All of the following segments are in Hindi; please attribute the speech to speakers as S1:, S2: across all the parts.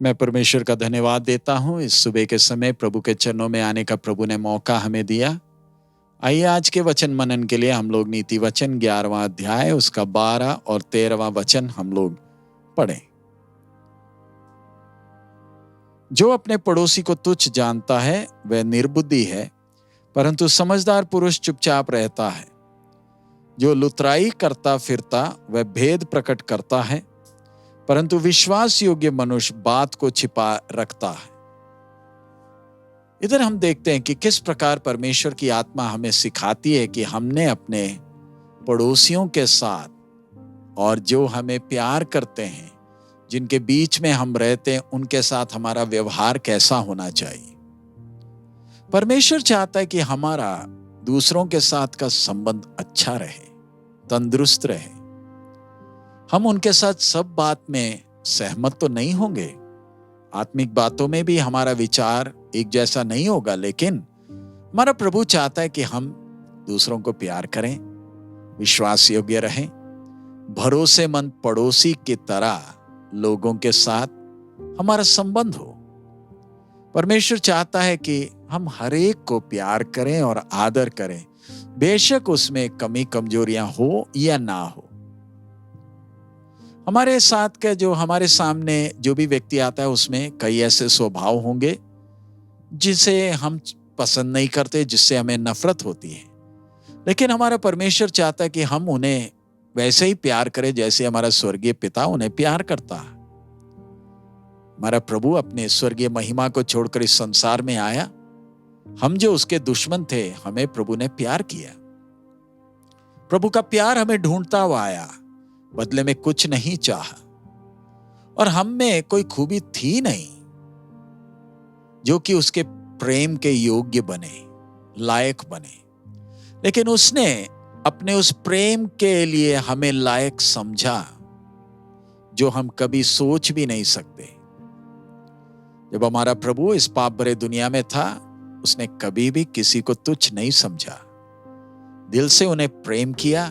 S1: मैं परमेश्वर का धन्यवाद देता हूँ इस सुबह के समय प्रभु के चरणों में आने का प्रभु ने मौका हमें दिया। आइए आज के वचन मनन के लिए हम लोग नीति वचन 11वां अध्याय उसका 12 और 13वां वचन हम लोग पढ़ें। जो अपने पड़ोसी को तुच्छ जानता है वह निर्बुद्धि है, परंतु समझदार पुरुष चुपचाप रहता है। जो लुतराई करता फिरता वह भेद प्रकट करता है, परंतु विश्वास योग्य मनुष्य बात को छिपा रखता है। इधर हम देखते हैं कि किस प्रकार परमेश्वर की आत्मा हमें सिखाती है कि हमने अपने पड़ोसियों के साथ और जो हमें प्यार करते हैं, जिनके बीच में हम रहते हैं, उनके साथ हमारा व्यवहार कैसा होना चाहिए। परमेश्वर चाहता है कि हमारा दूसरों के साथ का संबंध अच्छा रहे, तंदुरुस्त रहे। हम उनके साथ सब बात में सहमत तो नहीं होंगे, आत्मिक बातों में भी हमारा विचार एक जैसा नहीं होगा, लेकिन हमारा प्रभु चाहता है कि हम दूसरों को प्यार करें, विश्वास योग्य रहें, भरोसेमंद पड़ोसी की तरह लोगों के साथ हमारा संबंध हो। परमेश्वर चाहता है कि हम हर एक को प्यार करें और आदर करें, बेशक उसमें कमी कमजोरियां हो या ना हो। हमारे साथ का जो हमारे सामने जो भी व्यक्ति आता है उसमें कई ऐसे स्वभाव होंगे जिसे हम पसंद नहीं करते, जिससे हमें नफरत होती है, लेकिन हमारा परमेश्वर चाहता है कि हम उन्हें वैसे ही प्यार करें जैसे हमारा स्वर्गीय पिता उन्हें प्यार करता है। हमारा प्रभु अपने स्वर्गीय महिमा को छोड़कर इस संसार में आया। हम जो उसके दुश्मन थे, हमें प्रभु ने प्यार किया। प्रभु का प्यार हमें ढूंढता हुआ आया, बदले में कुछ नहीं चाहा, और हम में कोई खूबी थी नहीं जो कि उसके प्रेम के योग्य बने, लायक बने, लेकिन उसने अपने उस प्रेम के लिए हमें लायक समझा जो हम कभी सोच भी नहीं सकते। जब हमारा प्रभु इस पाप भरे दुनिया में था, उसने कभी भी किसी को तुच्छ नहीं समझा, दिल से उन्हें प्रेम किया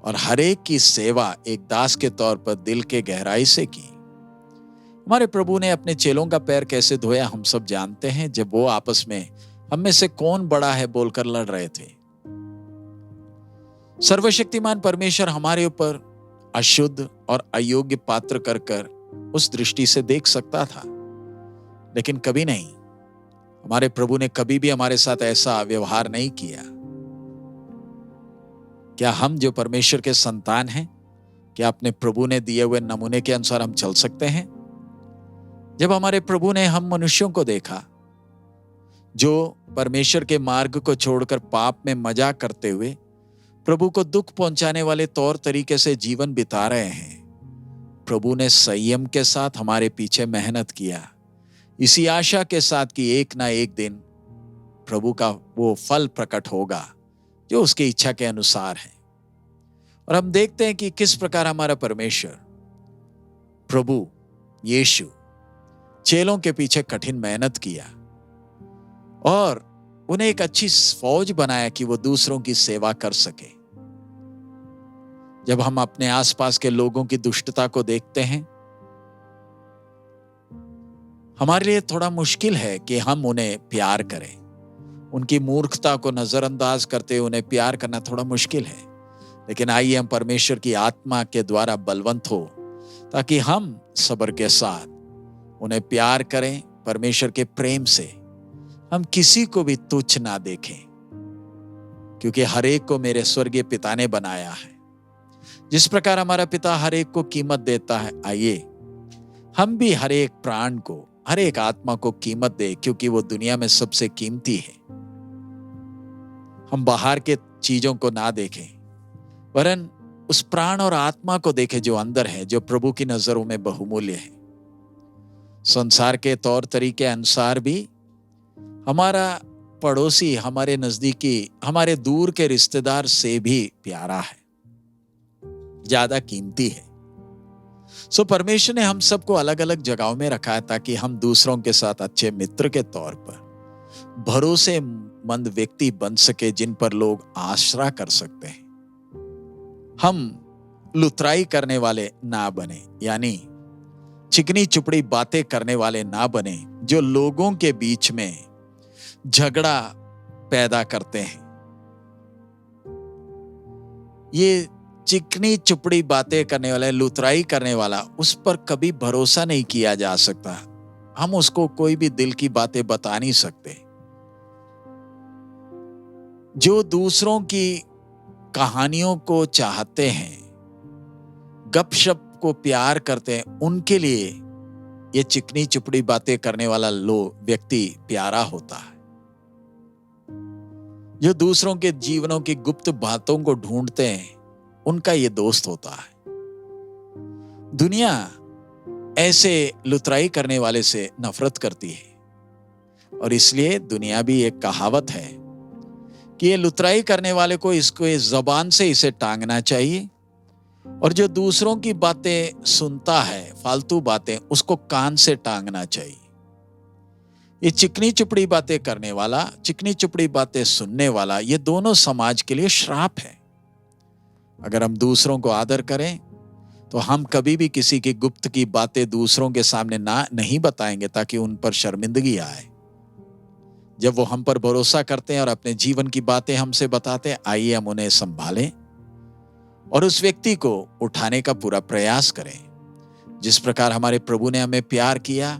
S1: और हर एक की सेवा एक दास के तौर पर दिल के गहराई से की। हमारे प्रभु ने अपने चेलों का पैर कैसे धोया हम सब जानते हैं, जब वो आपस में हम में से कौन बड़ा है बोलकर लड़ रहे थे। सर्वशक्तिमान परमेश्वर हमारे ऊपर अशुद्ध और अयोग्य पात्र कर कर उस दृष्टि से देख सकता था, लेकिन कभी नहीं। हमारे प्रभु ने कभी भी हमारे साथ ऐसा व्यवहार नहीं किया। क्या हम जो परमेश्वर के संतान हैं, क्या अपने प्रभु ने दिए हुए नमूने के अनुसार हम चल सकते हैं? जब हमारे प्रभु ने हम मनुष्यों को देखा जो परमेश्वर के मार्ग को छोड़कर पाप में मजा करते हुए प्रभु को दुख पहुंचाने वाले तौर तरीके से जीवन बिता रहे हैं, प्रभु ने संयम के साथ हमारे पीछे मेहनत किया, इसी आशा के साथ कि एक ना एक दिन प्रभु का वो फल प्रकट होगा जो उसकी इच्छा के अनुसार है। और हम देखते हैं कि किस प्रकार हमारा परमेश्वर प्रभु यीशु चेलों के पीछे कठिन मेहनत किया और उन्हें एक अच्छी फौज बनाया कि वो दूसरों की सेवा कर सके। जब हम अपने आसपास के लोगों की दुष्टता को देखते हैं, हमारे लिए थोड़ा मुश्किल है कि हम उन्हें प्यार करें। उनकी मूर्खता को नजरअंदाज करते हुए उन्हें प्यार करना थोड़ा मुश्किल है, लेकिन आइए हम परमेश्वर की आत्मा के द्वारा बलवंत हो ताकि हम सब्र के साथ उन्हें प्यार करें। परमेश्वर के प्रेम से हम किसी को भी तुच्छ ना देखें, क्योंकि हर एक को मेरे स्वर्गीय पिता ने बनाया है। जिस प्रकार हमारा पिता हर एक को कीमत देता है, आइए हम भी हर एक प्राण को, हर एक आत्मा को कीमत दे, क्योंकि वो दुनिया में सबसे कीमती है। हम बाहर के चीजों को ना देखें, वरन उस प्राण और आत्मा को देखें जो अंदर है, जो प्रभु की नजरों में बहुमूल्य है। संसार के तौर तरीके अनुसार भी हमारा पड़ोसी हमारे नजदीकी, हमारे दूर के रिश्तेदार से भी प्यारा है, ज्यादा कीमती है। सो परमेश्वर ने हम सबको अलग अलग जगहों में रखा है ताकि हम दूसरों के साथ अच्छे मित्र के तौर पर भरोसेमंद व्यक्ति बन सके, जिन पर लोग आश्रय कर सकते हैं। हम लुतराई करने वाले ना बने, यानी चिकनी चुपड़ी बातें करने वाले ना बने जो लोगों के बीच में झगड़ा पैदा करते हैं। ये चिकनी चुपड़ी बातें करने वाला, लुतराई करने वाला, उस पर कभी भरोसा नहीं किया जा सकता। हम उसको कोई भी दिल की बातें बता नहीं सकते। जो दूसरों की कहानियों को चाहते हैं, गपशप को प्यार करते हैं, उनके लिए ये चिकनी चुपड़ी बातें करने वाला व्यक्ति प्यारा होता है। जो दूसरों के जीवनों की गुप्त बातों को ढूंढते हैं, उनका ये दोस्त होता है। दुनिया ऐसे लुतराई करने वाले से नफरत करती है और इसलिए दुनिया भी एक कहावत है कि ये लुतराई करने वाले को इसको इस जबान से इसे टांगना चाहिए और जो दूसरों की बातें सुनता है, फालतू बातें, उसको कान से टांगना चाहिए। ये चिकनी चुपड़ी बातें करने वाला, चिकनी चुपड़ी बातें सुनने वाला, ये दोनों समाज के लिए श्राप है। अगर हम दूसरों को आदर करें तो हम कभी भी किसी की गुप्त की बातें दूसरों के सामने नहीं बताएंगे ताकि उन पर शर्मिंदगी आए। जब वो हम पर भरोसा करते हैं और अपने जीवन की बातें हमसे बताते हैं, आइए हम उन्हें संभालें और उस व्यक्ति को उठाने का पूरा प्रयास करें। जिस प्रकार हमारे प्रभु ने हमें प्यार किया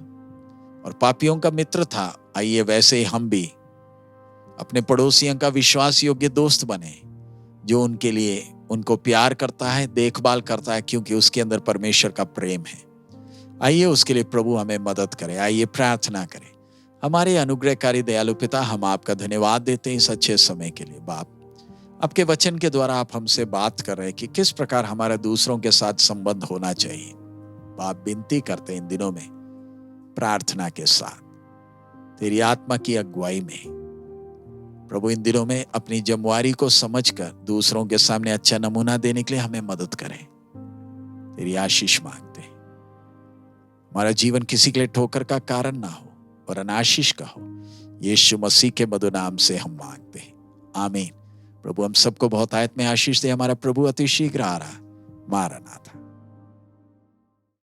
S1: और पापियों का मित्र था, आइए वैसे ही हम भी अपने पड़ोसियों का विश्वास योग्य दोस्त बने, जो उनके लिए उनको प्यार करता है, देखभाल करता है, क्योंकि उसके अंदर परमेश्वर का प्रेम है। आइए उसके लिए प्रभु हमें मदद करे। आइए प्रार्थना करें। हमारे अनुग्रहकारी दयालु पिता, हम आपका धन्यवाद देते हैं इस अच्छे समय के लिए। बाप, आपके वचन के द्वारा आप हमसे बात कर रहे हैं कि किस प्रकार हमारा दूसरों के साथ संबंध होना चाहिए। बाप, विनती करते हैं इन दिनों में प्रार्थना के साथ तेरी आत्मा की अगुवाई में, प्रभु इन दिनों में अपनी जमवारी को समझकर दूसरों के सामने अच्छा नमूना देने के लिए हमें मदद करें। तेरी आशीष मांगते हैं। हमारा जीवन किसी के लिए ठोकर का कारण ना हो और अनाशीष का हो। यीशु मसीह के मधुर नाम से हम मांगते हैं, आमीन। प्रभु हम सबको बहुत आयत में आशीष दे। हमारा प्रभु अति शीघ्र आ रहा। मारनाथा।